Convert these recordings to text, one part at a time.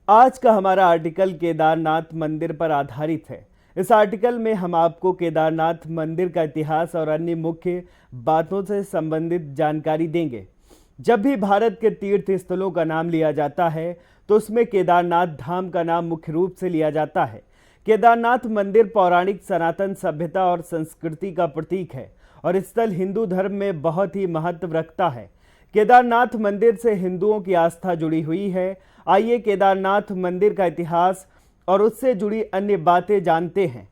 आज का हमारा आर्टिकल केदारनाथ मंदिर पर आधारित है। इस आर्टिकल में हम आपको केदारनाथ मंदिर का इतिहास और अन्य मुख्य बातों से संबंधित जानकारी देंगे। जब भी भारत के तीर्थ स्थलों का नाम लिया जाता है तो उसमें केदारनाथ धाम का नाम मुख्य रूप से लिया जाता है। केदारनाथ मंदिर पौराणिक सनातन सभ्यता और संस्कृति का प्रतीक है और स्थल हिंदू धर्म में बहुत ही महत्व रखता है। केदारनाथ मंदिर से हिंदुओं की आस्था जुड़ी हुई है। आइए केदारनाथ मंदिर का इतिहास और उससे जुड़ी अन्य बातें जानते हैं।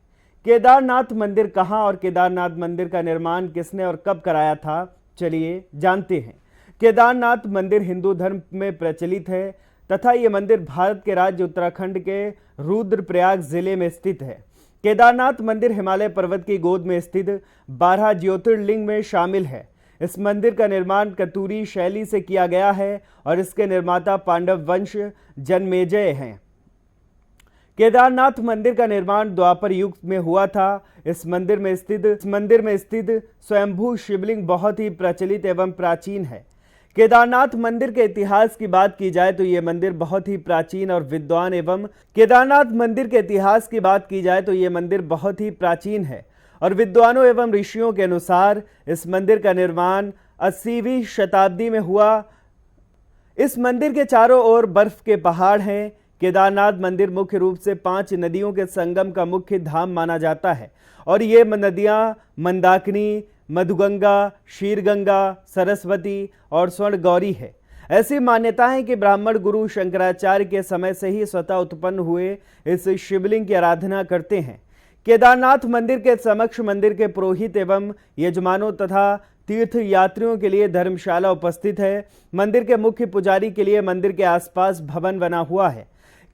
केदारनाथ मंदिर कहाँ और केदारनाथ मंदिर का निर्माण किसने और कब कराया था, चलिए जानते हैं। केदारनाथ मंदिर हिंदू धर्म में प्रचलित है तथा ये मंदिर भारत के राज्य उत्तराखंड के रुद्रप्रयाग जिले में स्थित है। केदारनाथ मंदिर हिमालय पर्वत की गोद में स्थित 12 ज्योतिर्लिंग में शामिल है। इस मंदिर का निर्माण कतूरी शैली से किया गया है और इसके निर्माता पांडव वंश जनमेजय हैं। केदारनाथ मंदिर का निर्माण द्वापर युग में हुआ था। इस मंदिर में स्थित स्वयंभू शिवलिंग बहुत ही प्रचलित एवं प्राचीन है। केदारनाथ मंदिर के इतिहास की बात की जाए तो ये मंदिर बहुत ही प्राचीन और विद्वान है और विद्वानों एवं ऋषियों के अनुसार इस मंदिर का निर्माण 80वीं शताब्दी में हुआ। इस मंदिर के चारों ओर बर्फ के पहाड़ हैं। केदारनाथ मंदिर मुख्य रूप से 5 नदियों के संगम का मुख्य धाम माना जाता है और ये नदियां मंदाकिनी, मधुगंगा, शीरगंगा, सरस्वती और स्वर्ण गौरी है। ऐसी मान्यता है कि ब्राह्मण गुरु शंकराचार्य के समय से ही स्वतः उत्पन्न हुए इस शिवलिंग की आराधना करते हैं। केदारनाथ मंदिर के समक्ष मंदिर के पुरोहित एवं यजमानों तथा तीर्थ यात्रियों के लिए धर्मशाला उपस्थित है। मंदिर के मुख्य पुजारी के लिए मंदिर के आसपास भवन बना हुआ है।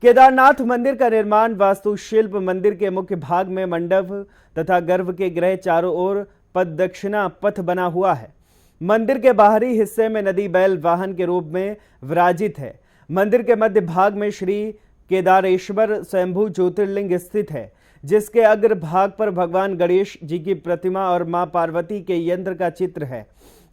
केदारनाथ मंदिर का निर्माण वास्तुशिल्प मंदिर के मुख्य भाग में मंडप तथा गर्भ के गृह चारों ओर प्रदक्षिणा पथ बना हुआ है। मंदिर के बाहरी हिस्से में नदी बैल वाहन के रूप में विराजित है। मंदिर के मध्य भाग में श्री केदारेश्वर स्वयंभू ज्योतिर्लिंग स्थित है, जिसके अग्र भाग पर भगवान गणेश जी की प्रतिमा और मां पार्वती के यंत्र का चित्र है।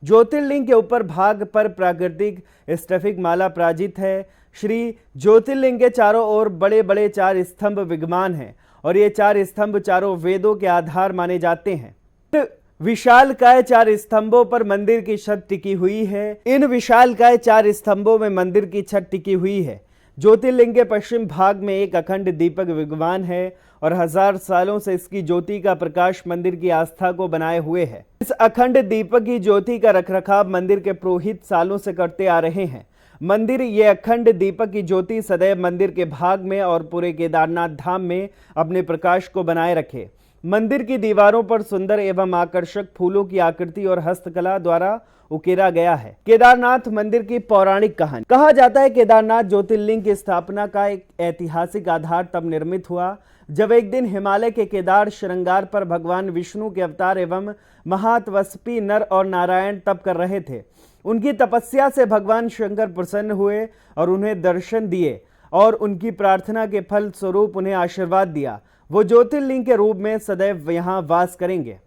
ज्योतिर्लिंग के ऊपर भाग पर प्राकृतिक स्फटिक माला पराजित है। श्री ज्योतिर्लिंग के चारों ओर बड़े बड़े 4 स्तंभ विद्यमान हैं और ये 4 स्तंभ चारों वेदों के आधार माने जाते हैं। विशालकाय 4 स्तंभों पर मंदिर की छत टिकी हुई है। इन विशालकाय 4 स्तंभों में मंदिर की छत टिकी हुई है। ज्योतिर्लिंग के पश्चिम भाग में एक अखंड दीपक विद्यमान है और 1000 सालों से इसकी ज्योति का प्रकाश मंदिर की आस्था को बनाए हुए है। इस अखंड दीपक की ज्योति का रखरखाव मंदिर के पुरोहित सालों से करते आ रहे हैं। मंदिर ये अखंड दीपक की ज्योति सदैव मंदिर के भाग में और पूरे केदारनाथ धाम में अपने प्रकाश को बनाए रखे। मंदिर की दीवारों पर सुंदर एवं आकर्षक फूलों की आकृति और हस्तकला द्वारा उकेरा गया है। केदारनाथ मंदिर की पौराणिक कहानी। कहा जाता है केदारनाथ ज्योतिर्लिंग की स्थापना का एक ऐतिहासिक आधार तब निर्मित हुआ जब एक दिन हिमालय के केदार श्रृंगार पर भगवान विष्णु के अवतार एवं महातपस्वी नर और नारायण तप कर रहे थे। उनकी तपस्या से भगवान शंकर प्रसन्न हुए और उन्हें दर्शन दिए और उनकी प्रार्थना के फल स्वरूप उन्हें आशीर्वाद दिया। वो ज्योतिर्लिंग के रूप में सदैव यहाँ वास करेंगे।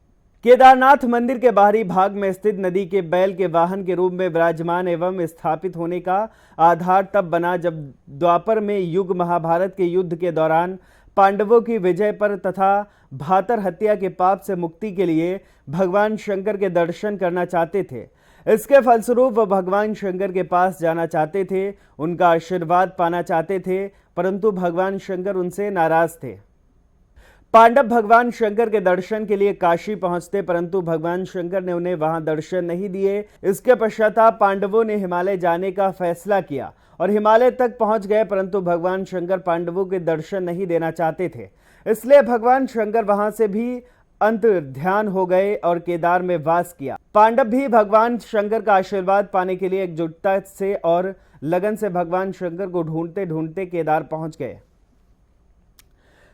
केदारनाथ मंदिर के बाहरी भाग में स्थित नदी के बैल के वाहन के रूप में विराजमान एवं स्थापित होने का आधार तब बना जब द्वापर में युग महाभारत के युद्ध के दौरान पांडवों की विजय पर तथा भातर हत्या के पाप से मुक्ति के लिए भगवान शंकर के दर्शन करना चाहते थे। इसके फलस्वरूप वह भगवान शंकर के पास जाना चाहते थे, उनका आशीर्वाद पाना चाहते थे, परंतु भगवान शंकर उनसे नाराज थे। पांडव भगवान शंकर के दर्शन के लिए काशी पहुंचते, परंतु भगवान शंकर ने उन्हें वहां दर्शन नहीं दिए। इसके पश्चाताप पांडवों ने हिमालय जाने का फैसला किया और हिमालय तक पहुंच गए, परंतु भगवान शंकर पांडवों के दर्शन नहीं देना चाहते थे। इसलिए भगवान शंकर वहां से भी अंतर्ध्यान हो गए और केदार में वास किया। पांडव भी भगवान शंकर का आशीर्वाद पाने के लिए एकजुटता से और लगन से भगवान शंकर को ढूंढते ढूंढते केदार पहुंच गए।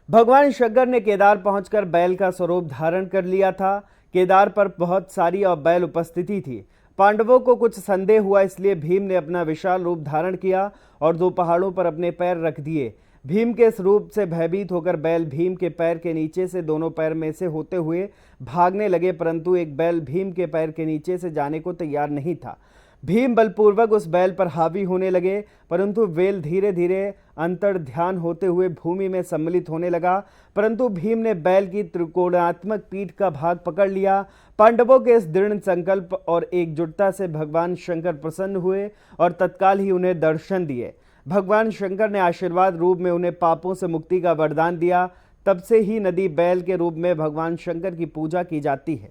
भगवान शंकर ने केदार पहुंचकर बैल का स्वरूप धारण कर लिया था। केदार पर बहुत सारी और बैल उपस्थिति थी। पांडवों को कुछ संदेह हुआ, इसलिए भीम ने अपना विशाल रूप धारण किया और 2 पहाड़ों पर अपने पैर रख दिए। भीम के इस रूप से भयभीत होकर बैल भीम के पैर के नीचे से दोनों पैर में से होते हुए भागने लगे, परंतु एक बैल भीम के पैर के नीचे से जाने को तैयार नहीं था। भीम बलपूर्वक उस बैल पर हावी होने लगे, परंतु बैल धीरे धीरे अंतर्ध्यान होते हुए भूमि में सम्मिलित होने लगा। परंतु भीम ने बैल की त्रिकोणात्मक पीठ का भाग पकड़ लिया। पांडवों के इस दृढ़ संकल्प और एकजुटता से भगवान शंकर प्रसन्न हुए और तत्काल ही उन्हें दर्शन दिए। भगवान शंकर ने आशीर्वाद रूप में उन्हें पापों से मुक्ति का वरदान दिया। तब से ही नदी बैल के रूप में भगवान शंकर की पूजा की जाती है।